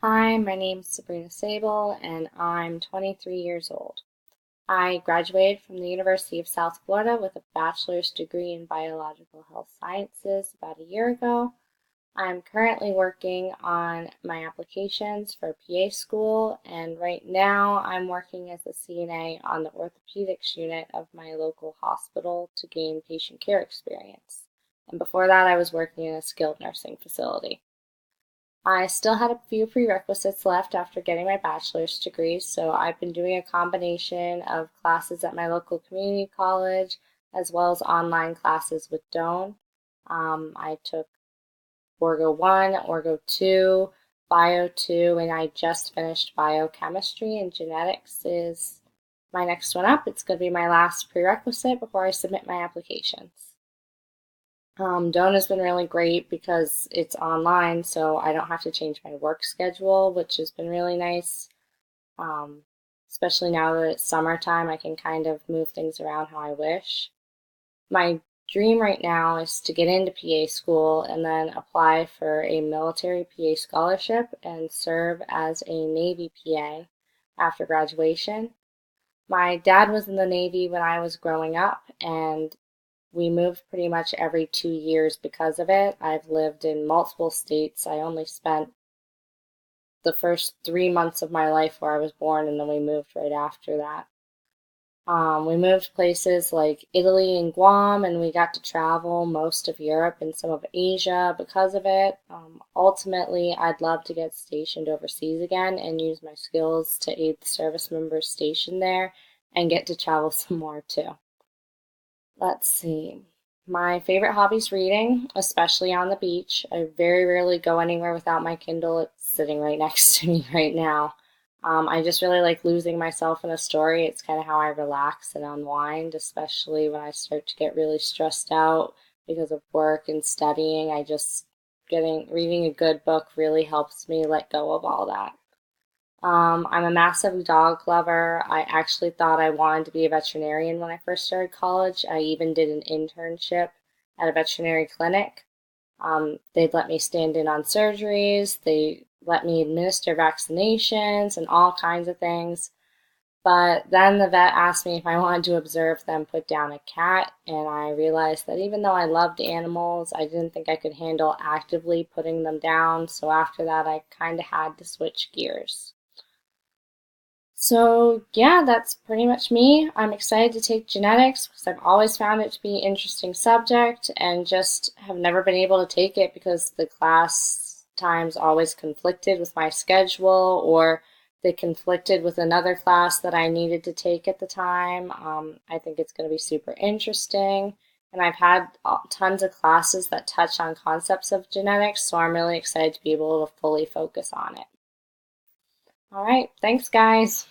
Hi, my name's Sabrina Sable, and I'm 23 years old. I graduated from the University of South Florida with a bachelor's degree in biological health sciences about a year ago. I'm currently working on my applications for PA school, and right now I'm working as a CNA on the orthopedics unit of my local hospital to gain patient care experience. And before that, I was working in a skilled nursing facility. I still had a few prerequisites left after getting my bachelor's degree, so I've been doing a combination of classes at my local community college as well as online classes with Doan. I took Orgo 1, Orgo 2, Bio 2, and I just finished biochemistry, and genetics is my next one up. It's going to be my last prerequisite before I submit my applications. Doan has been really great because it's online, so I don't have to change my work schedule, which has been really nice. Um, Especially now that it's summertime, I can kind of move things around how I wish. My dream right now is to get into PA school and then apply for a military PA scholarship and serve as a Navy PA after graduation. My dad was in the Navy when I was growing up, and we moved pretty much every 2 years because of it. I've lived in multiple states. I only spent the first 3 months of my life where I was born, and then we moved right after that. We moved places like Italy and Guam, and we got to travel most of Europe and some of Asia because of it. Ultimately, I'd love to get stationed overseas again and use my skills to aid the service members stationed there and get to travel some more too. Let's see. My favorite hobby is reading, especially on the beach. I very rarely go anywhere without my Kindle. It's sitting right next to me right now. I just really like losing myself in a story. It's kind of how I relax and unwind, especially when I start to get really stressed out because of work and studying. I just getting reading a good book really helps me let go of all that. I'm a massive dog lover. I actually thought I wanted to be a veterinarian when I first started college. I even did an internship at a veterinary clinic. They'd let me stand in on surgeries, they let me administer vaccinations and all kinds of things. But then the vet asked me if I wanted to observe them put down a cat, and I realized that even though I loved animals, I didn't think I could handle actively putting them down. So after that, I kind of had to switch gears. So, yeah, that's pretty much me. I'm excited to take genetics because I've always found it to be an interesting subject and just have never been able to take it because the class times always conflicted with my schedule or they conflicted with another class that I needed to take at the time. I think it's going to be super interesting. And I've had tons of classes that touch on concepts of genetics, so I'm really excited to be able to fully focus on it. All right, thanks, guys.